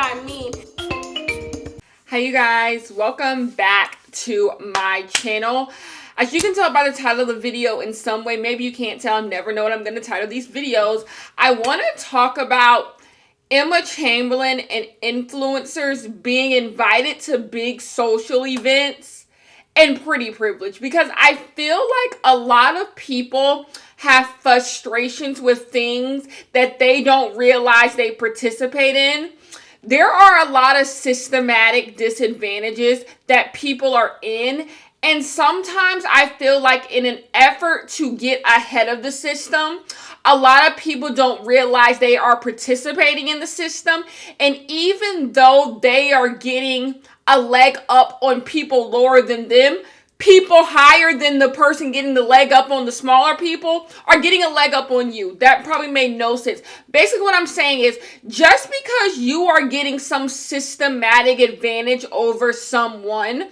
what I mean. Hey you guys, welcome back to my channel. As you can tell by the title of the video in some way, maybe you can't tell, I never know what I'm going to title these videos. I want to talk about Emma Chamberlain and influencers being invited to big social events and pretty privilege, because I feel like a lot of people have frustrations with things that they don't realize they participate in. There are a lot of systematic disadvantages that people are in, and sometimes I feel like in an effort to get ahead of the system, a lot of people don't realize they are participating in the system, and even though they are getting a leg up on people lower than them, people higher than the person getting the leg up on the smaller people are getting a leg up on you. That probably made no sense. Basically what I'm saying is, just because you are getting some systematic advantage over someone,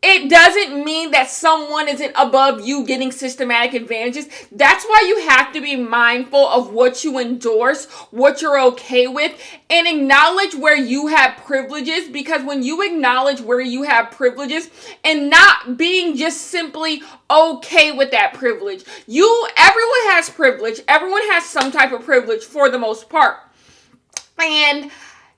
it doesn't mean that someone isn't above you getting systematic advantages. That's why you have to be mindful of what you endorse, what you're okay with, and acknowledge where you have privileges. Because when you acknowledge where you have privileges and not being just simply okay with that privilege, everyone has privilege. Everyone has some type of privilege for the most part. And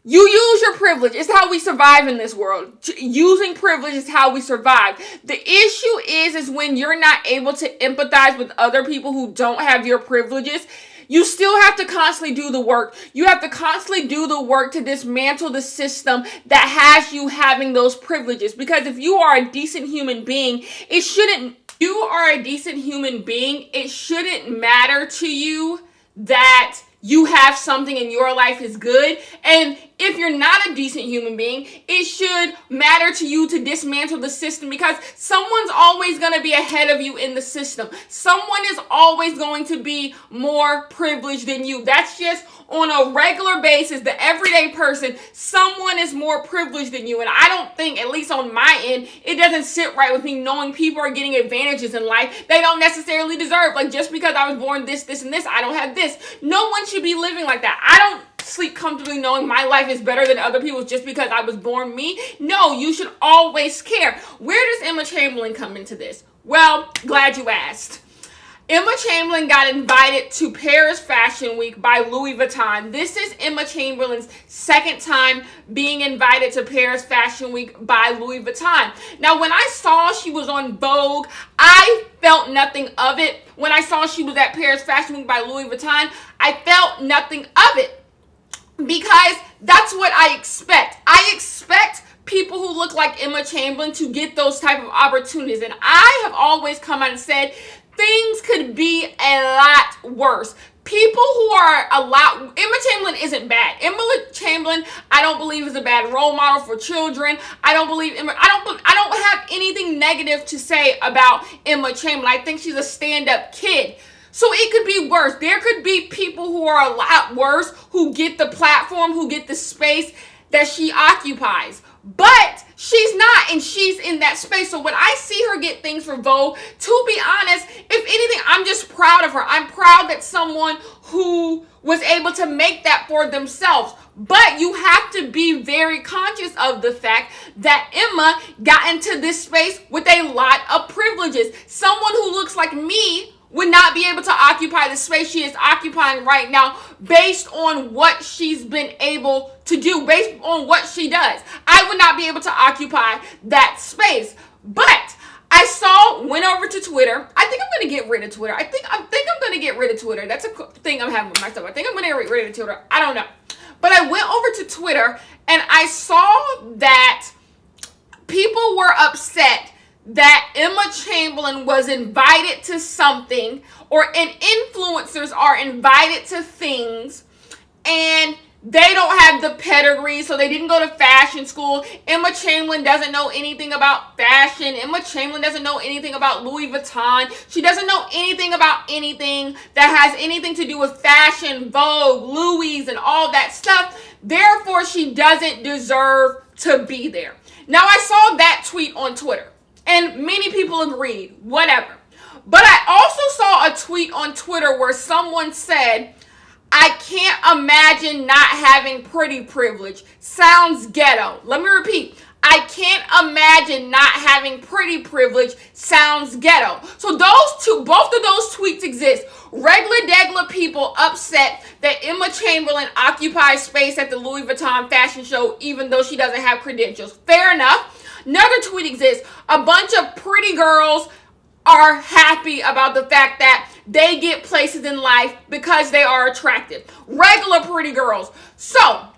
you use your privilege. It's how we survive in this world. Using privilege is how we survive. The issue is when you're not able to empathize with other people who don't have your privileges. You still have to constantly do the work. You have to constantly do the work to dismantle the system that has you having those privileges. Because if you are a decent human being, it shouldn't matter to you that you have something in your life is good. And if you're not a decent human being, it should matter to you to dismantle the system, because someone's always going to be ahead of you in the system. Someone is always going to be more privileged than you. That's just on a regular basis, the everyday person, someone is more privileged than you. And I don't think, at least on my end, it doesn't sit right with me knowing people are getting advantages in life they don't necessarily deserve. Like, just because I was born this, and this, I don't have this. No one should be living like that. I don't sleep comfortably knowing my life is better than other people's just because I was born me. No, you should always care. Where does Emma Chamberlain come into this? Well, glad you asked. Emma Chamberlain got invited to Paris Fashion Week by Louis Vuitton. This is Emma Chamberlain's second time being invited to Paris Fashion Week by Louis Vuitton. Now, when I saw she was on Vogue, I felt nothing of it. When I saw she was at Paris Fashion Week by Louis Vuitton, I felt nothing of it, because that's what I expect. I expect people who look like Emma Chamberlain to get those type of opportunities. And I have always come out and said, things could be a lot worse. People who are Emma Chamberlain isn't bad. Emma Chamberlain, I don't believe, is a bad role model for children. I don't have anything negative to say about Emma Chamberlain. I think she's a stand-up kid. So it could be worse. There could be people who are a lot worse, who get the platform, who get the space that she occupies. But she's not, and she's in that space. So when I see her get things for Vogue, to be honest, if anything, I'm just proud of her. I'm proud that someone who was able to make that for themselves. But you have to be very conscious of the fact that Emma got into this space with a lot of privileges. Someone who looks like me would not be able to occupy the space she is occupying right now based on what she's been able to do, based on what she does. I would not be able to occupy that space. But I went over to Twitter. I think I'm going to get rid of Twitter. I think I'm going to get rid of Twitter. That's a thing I'm having with myself. I think I'm going to get rid of Twitter. I don't know. But I went over to Twitter and I saw that people were upset that Emma Chamberlain was invited to something, and influencers are invited to things, and they don't have the pedigree, so they didn't go to fashion school. Emma Chamberlain doesn't know anything about fashion. Emma Chamberlain doesn't know anything about Louis Vuitton. She doesn't know anything about anything that has anything to do with fashion, Vogue, Louis, and all that stuff. Therefore, she doesn't deserve to be there. Now, I saw that tweet on Twitter, and many people agreed, whatever. But I also saw a tweet on Twitter where someone said, I can't imagine not having pretty privilege. Sounds ghetto. Let me repeat. I can't imagine not having pretty privilege. Sounds ghetto. So both of those tweets exist. Regular degular people upset that Emma Chamberlain occupies space at the Louis Vuitton fashion show even though she doesn't have credentials. Fair enough. Another tweet exists. A bunch of pretty girls are happy about the fact that they get places in life because they are attractive. Regular pretty girls. So,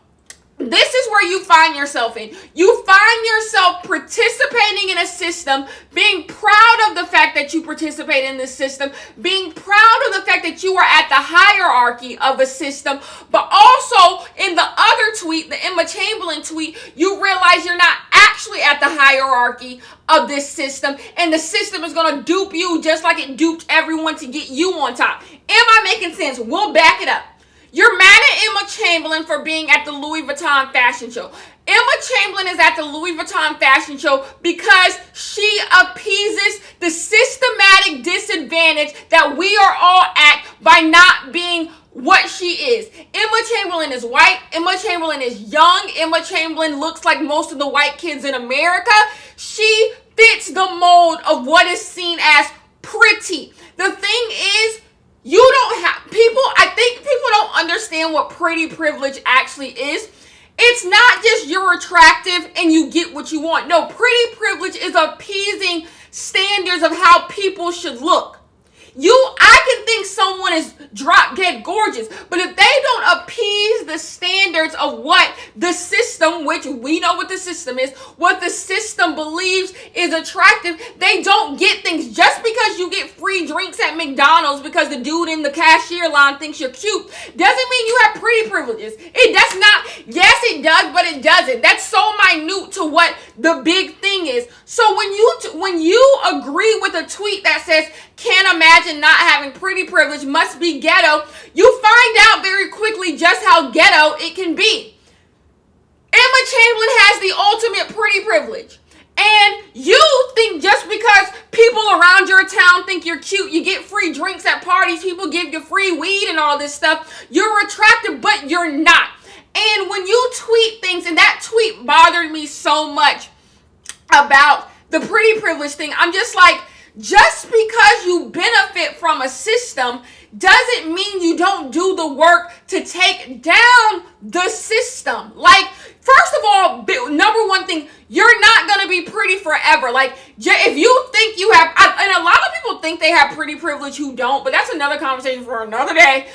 this is where you find yourself in. You find yourself participating in a system, being proud of the fact that you participate in this system, being proud of the fact that you are at the hierarchy of a system, but also in the other tweet, the Emma Chamberlain tweet, you realize you're not actually at the hierarchy of this system, and the system is going to dupe you just like it duped everyone to get you on top. Am I making sense? We'll back it up. You're mad at Emma Chamberlain for being at the Louis Vuitton fashion show. Emma Chamberlain is at the Louis Vuitton fashion show because she appeases the systematic disadvantage that we are all at by not being what she is. Emma Chamberlain is white. Emma Chamberlain is young. Emma Chamberlain looks like most of the white kids in America. She fits the mold of what is seen as pretty. The thing is, I think people don't understand what pretty privilege actually is. It's not just you're attractive and you get what you want. No, pretty privilege is appeasing standards of how people should look. I can think someone is drop dead gorgeous, but if they don't appease the standards of what the system, which we know what the system is, what the system believes is attractive, they don't get things. Just because you get free drinks at McDonald's because the dude in the cashier line thinks you're cute, doesn't mean you have pretty privileges. It does not. Yes, it does, but it doesn't. That's so minute to what the big thing is. So when you agree with a tweet that says, can't imagine not having pretty privilege, must be ghetto, you find out very quickly just how ghetto it can be. Emma Chamberlain has the ultimate pretty privilege. And you think just because people around your town think you're cute, you get free drinks at parties, people give you free weed and all this stuff, you're attractive, but you're not. And when you tweet things, and that tweet bothered me so much about the pretty privilege thing, I'm just like, just because you benefit from a system doesn't mean you don't do the work to take down the system. Like, first of all, number one thing, you're not going to be pretty forever. Like, if you think you have, and a lot of people think they have pretty privilege who don't, but that's another conversation for another day.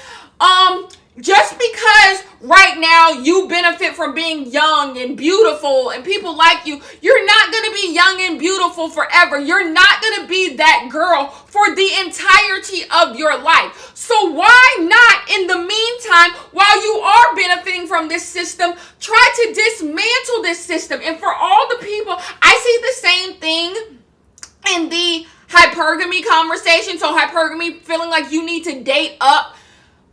Just because right now you benefit from being young and beautiful and people like you, you're not going to be young and beautiful forever. You're not going to be that girl for the entirety of your life. So why not, in the meantime, while you are benefiting from this system, try to dismantle this system? And for all the people, I see the same thing in the hypergamy conversation. So hypergamy, feeling like you need to date up.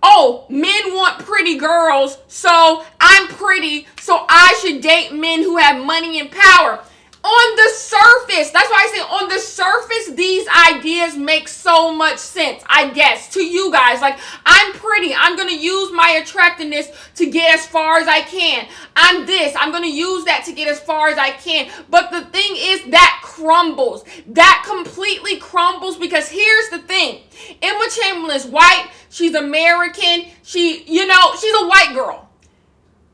Oh, men want pretty girls, so I'm pretty, so I should date men who have money and power. On the surface, that's why I say on the surface, these ideas make so much sense, I guess, to you guys. Like, I'm pretty. I'm going to use my attractiveness to get as far as I can. I'm this. I'm going to use that to get as far as I can. But the thing is, that crumbles. That completely crumbles because here's the thing. Emma Chamberlain is white. She's American. She's a white girl.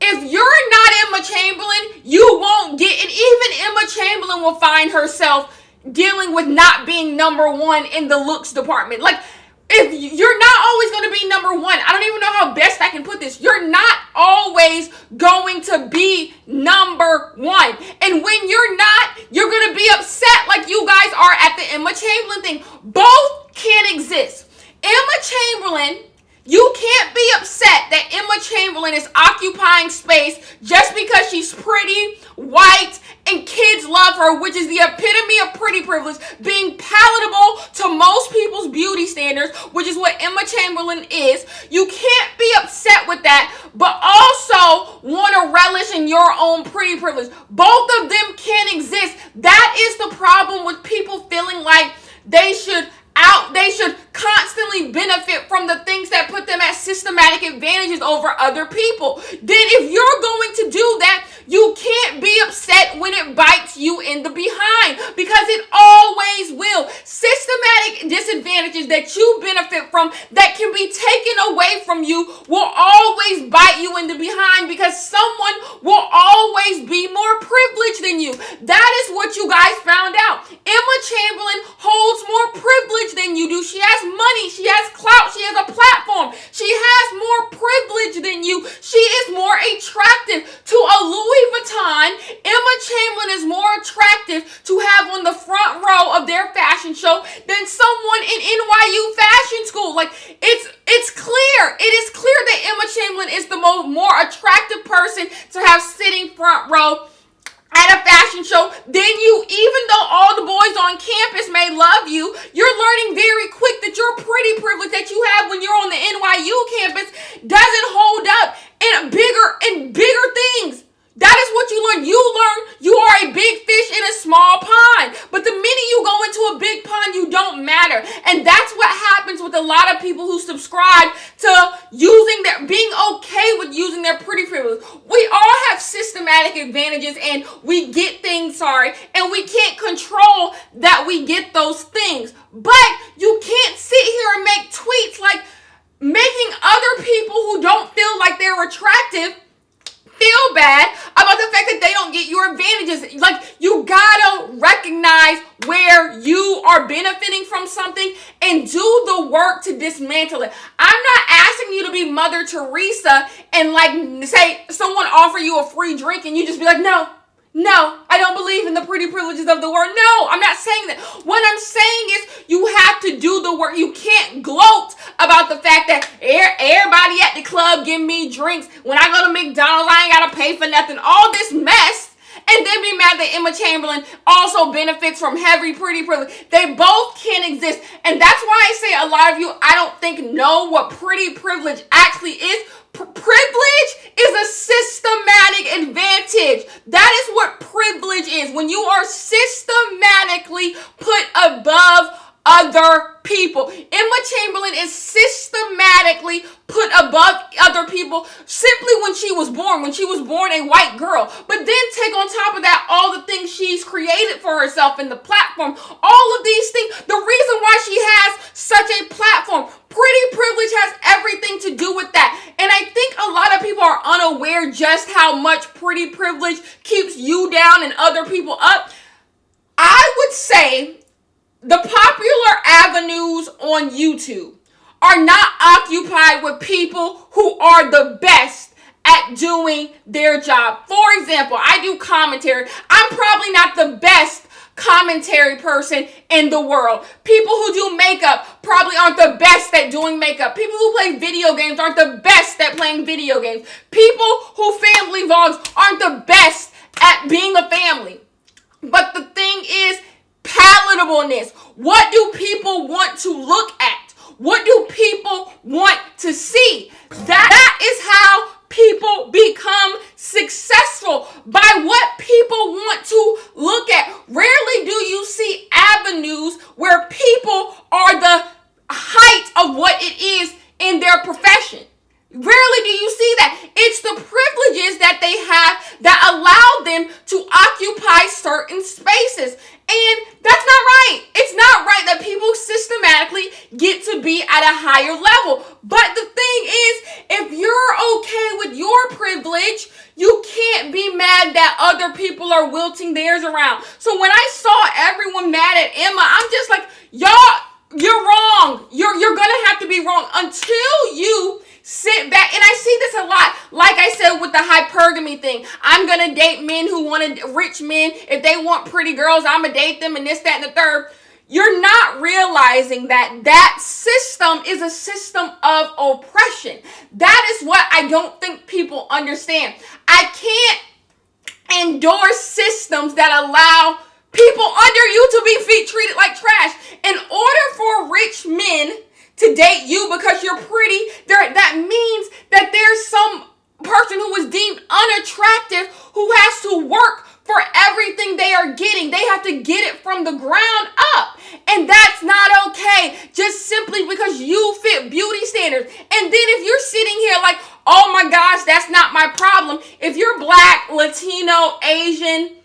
If you're not Emma Chamberlain, you won't get, and even Emma Chamberlain will find herself dealing with not being number one in the looks department. Like, if you're not always going to be number one, I don't even know how best I can put this. You're not always going to be number one. And when you're not, you're going to be upset like you guys are at the Emma Chamberlain thing. Both can exist. Emma Chamberlain, you can't be upset that Emma Chamberlain is occupying space just because she's pretty, white, and kids love her, which is the epitome of pretty privilege, being palatable to most people's beauty standards, which is what Emma Chamberlain is. You can't be upset with that, but also want to relish in your own pretty privilege. Both of them can exist. That is the problem with people feeling like they should constantly benefit from the things that put them at systematic advantages over other people. Then if you're going to do that, you can't be upset when it bites you in the behind, because it always will. Systematic disadvantages that you benefit from that can be taken away from you will always bite you in the behind, because someone will always be more privileged than you. That is what you guys found out. Emma Chamberlain holds more privilege than you do. She has money, she has clout, she has a platform. She has more privilege than you. She is more attractive to a Louis Vuitton. Emma Chamberlain is more attractive to have on the front row of their fashion show than someone in NYU fashion school. Like, it's clear. It is clear that Emma Chamberlain is the more attractive person to have sitting front row at a fashion show than you. Even though all the boys on campus may love you, you're learning very quick that your pretty privilege that you have when you're on the NYU campus doesn't hold up in bigger things. That is what you learn. You learn you are a big fish in a small pond. But the minute you go into a big pond, you don't matter. And that's what happens with a lot of people who subscribe to being okay with using their pretty privilege. We all have systematic advantages, and we get things, and we can't control that we get those things. But you can't sit here and make tweets like making other people who don't feel like they're attractive feel bad about the fact that they don't get your advantages. Like, you gotta recognize where you are benefiting from something and do the work to dismantle it. I'm not asking you to be Mother Teresa and say someone offer you a free drink and you just be like, no, I don't believe in the pretty privileges of the world. No, I'm not saying that. What I'm saying is you have to do the work. You can't gloat about the fact that everybody at the club give me drinks. When I go to McDonald's, I ain't got to pay for nothing. All this mess. And then be mad that Emma Chamberlain also benefits from heavy pretty privilege. They both can exist. And that's why I say a lot of you, I don't think, know what pretty privilege actually is. Privilege is a systematic advantage. That is what privilege is. When you are systematically put above other people. Emma Chamberlain is systematically put above other people simply when she was born. When she was born a white girl. But then take on top of that all the things she's created for herself in the platform. All of these things. The reason why she has such a platform. Pretty privilege has everything to do with that. And I think a lot of people are unaware just how much pretty privilege keeps you down and other people up. I would say the popular avenues on YouTube are not occupied with people who are the best at doing their job. For example, I do commentary. I'm probably not the best commentary person in the world. People who do makeup probably aren't the best at doing makeup. People who play video games aren't the best at playing video games. People who family vlogs aren't the best at being a family. But the thing is, palatableness. What do people want to look at? What do people want to see? That is how people become successful, by what people want to look at. Rarely do you see avenues where people are the height of what it is in their profession. Rarely do you see that. It's the privileges that they have that allow them to occupy certain spaces. And that's not right. It's not right that people systematically get to be at a higher level. But the thing is, if you're okay with your privilege, you can't be mad that other people are wilting theirs around. So when I saw everyone mad at Emma, I'm just like, y'all, you're wrong. You're going to have to be wrong until you sit back. And I see this a lot. Like I said with the hypergamy thing. I'm going to date men who want rich men. If they want pretty girls, I'm going to date them and this, that, and the third. You're not realizing that system is a system of oppression. That is what I don't think people understand. I can't endorse systems that allow people under you to be treated like trash. In order for rich men to date you because you're pretty, that means that there's some person who is deemed unattractive who has to work for everything they are getting. They have to get it from the ground up. And that's not okay. Just simply because you fit beauty standards. And then then if you're sitting here like, oh my gosh, that's not my problem. If you're Black, Latino, Asian,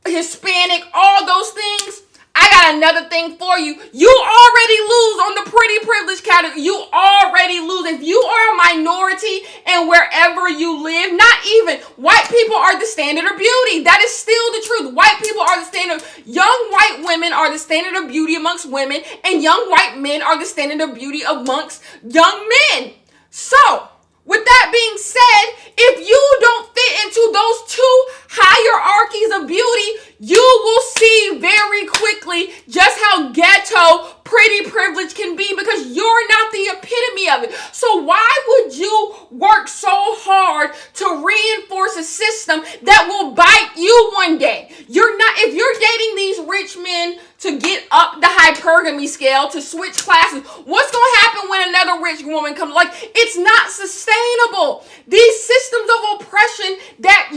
Hispanic, all those things, I got another thing for you. You already lose on the pretty privilege category. You already lose. If you are a minority and wherever you live, not even white people are the standard of beauty. That is still the truth. White people are the standard. Young white women are the standard of beauty amongst women, and young white men are the standard of beauty amongst young men. So, with that being said, if you don't fit into those two hierarchies of beauty, you will see very quickly just how ghetto pretty privilege can be, because you're not the epitome of it. So why would you work so hard to reinforce a system that will bite you one day? If you're dating these rich men to get up the hypergamy scale, to switch classes, what's going to happen when another rich woman comes? Like, it's not sustainable. These systems of oppression that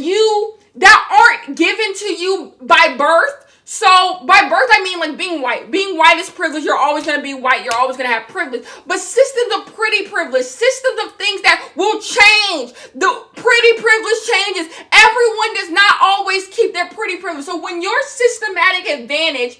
aren't given to you by birth. So by birth, I mean like being white. Being white is privilege. You're always going to be white. You're always going to have privilege. But systems of pretty privilege, systems of things that will change. The pretty privilege changes. Everyone does not always keep their pretty privilege. So when your systematic advantage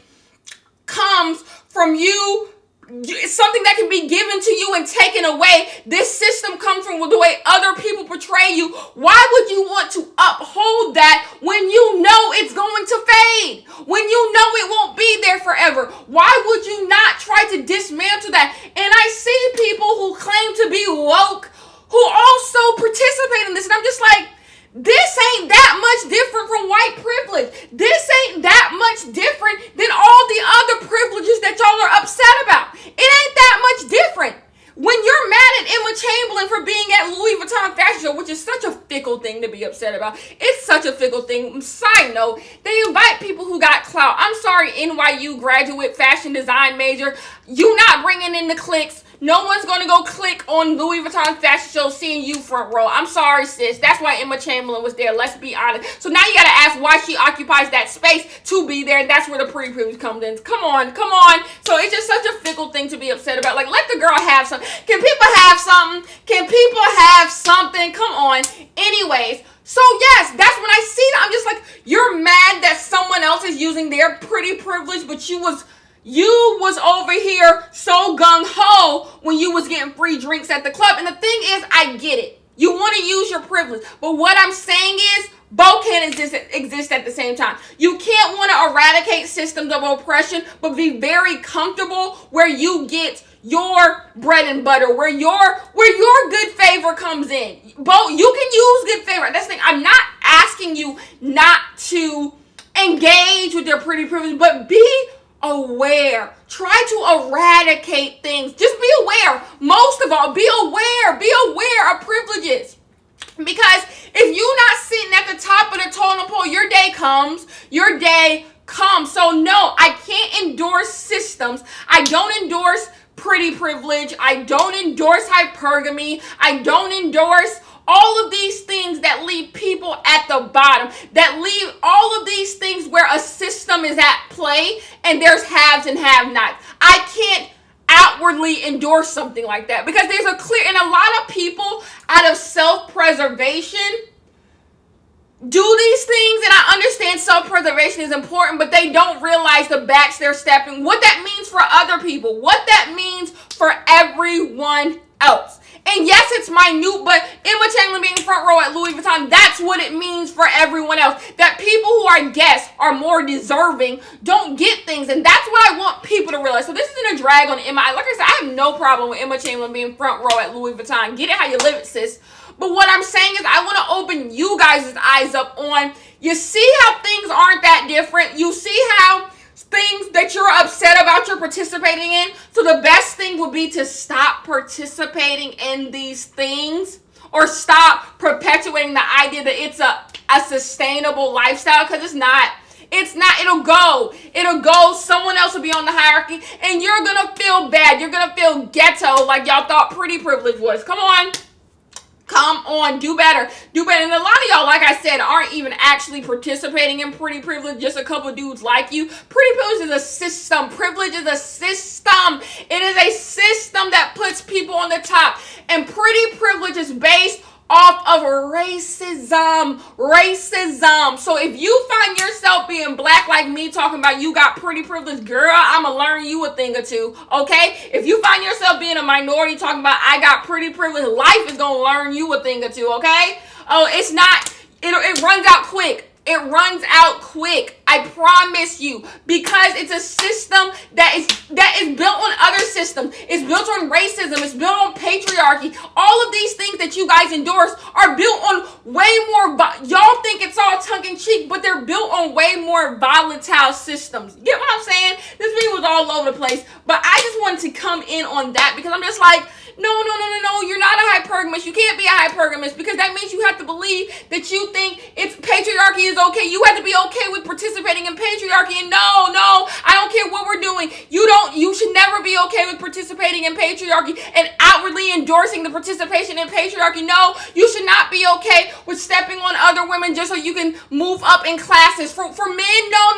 comes from you, something that can be given to you and taken away, this system comes from the way other people portray you. Why would you want to uphold that when you know it's going to fade? When you know it won't be there forever? Why would you not try to dismantle that? And I see people who claim to be woke who also participate in this, and I'm just like, this ain't that much different from white privilege. This ain't that much different than all the other privileges that y'all are upset about. It ain't that much different. When you're mad at Emma Chamberlain for being at Louis Vuitton fashion show, which is such a fickle thing to be upset about. It's such a fickle thing. Side note, they invite people who got clout. I'm sorry, NYU graduate fashion design major. You not bringing in the clicks. No one's going to go click on Louis Vuitton fashion show seeing you front row. I'm sorry, sis. That's why Emma Chamberlain was there. Let's be honest. So now you got to ask why she occupies that space to be there. And that's where the pre-privilege comes in. Come on. So it's just such a fickle thing to be upset about. Like, let the girl have something. Can people have something? Can people have something? Come on. Anyways. So yes, that's when I see that. I'm just like, you're mad that someone else is using their pretty privilege, but you was over here so gung-ho when you was getting free drinks at the club. And the thing is, I get it. You want to use your privilege. But what I'm saying is, both can't exist at the same time. You can't want to eradicate systems of oppression, but be very comfortable where you get your bread and butter, where your good favor comes in. Both, you can use good favor. That's the thing. I'm not asking you not to engage with your pretty privilege, but be aware. Try to eradicate things. Just be aware. Most of all, be aware. Be aware of privileges. Because if you're not sitting at the top of the totem pole, your day comes. Your day comes. So no, I can't endorse systems. I don't endorse pretty privilege. I don't endorse hypergamy. I don't endorse all of these things that leave people at the bottom, that leave all of these things where a system is at play and there's haves and have-nots. I can't outwardly endorse something like that because there's and a lot of people out of self-preservation do these things, and I understand self-preservation is important, but they don't realize the backs they're stepping, what that means for other people, what that means for everyone else. And yes, it's minute, but Emma Chamberlain being front row at Louis Vuitton, that's what it means for everyone else. That people who are guests are more deserving, don't get things. And that's what I want people to realize. So this isn't a drag on Emma. Like I said, I have no problem with Emma Chamberlain being front row at Louis Vuitton. Get it how you live it, sis. But what I'm saying is I want to open you guys' eyes up on, you see how things aren't that different. You see how things that you're upset about you're participating in. So the best thing would be to stop participating in these things, or stop perpetuating the idea that it's a sustainable lifestyle, because it's not. It'll go. Someone else will be on the hierarchy and you're going to feel bad. You're going to feel ghetto like y'all thought pretty privilege was. Come on. Come on, do better. Do better. And a lot of y'all, like I said, aren't even actually participating in pretty privilege. Just a couple dudes like you. Pretty privilege is a system. Privilege is a system. It is a system that puts people on the top. And pretty privilege is based off of racism. So if you find yourself being black like me, talking about you got pretty privilege, girl, I'ma learn you a thing or two, okay? If you find yourself being a minority, talking about I got pretty privilege, life is gonna learn you a thing or two, okay? Oh, it's not, it runs out quick. It runs out quick. I promise you. Because it's a system that is built on other systems. It's built on racism. It's built on patriarchy. All of these things that you guys endorse are built on way more, y'all think it's all tongue-in-cheek, but they're built on way more volatile systems. Get what I'm saying? This video was all over the place, but I just wanted to come in on that because I'm just like, no, you're not a hypergamist. You can't be a hypergamist because that means you have to believe that you think it's patriarchy is okay. You have to be okay with participating in patriarchy. And no, I don't care what we're doing. You should never be okay with participating in patriarchy and outwardly endorsing the participation in patriarchy. No, you should not be okay with stepping on other women just so you can move up in classes. For men, no,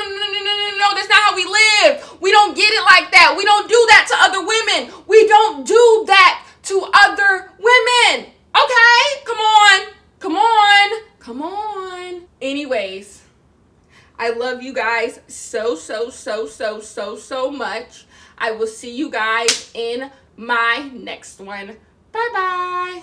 that's not how we live. We don't get it like that. We don't do that to other women. We don't do that to other women. Okay? Come on. Anyways, I love you guys so much. I will see you guys in my next one. Bye-bye.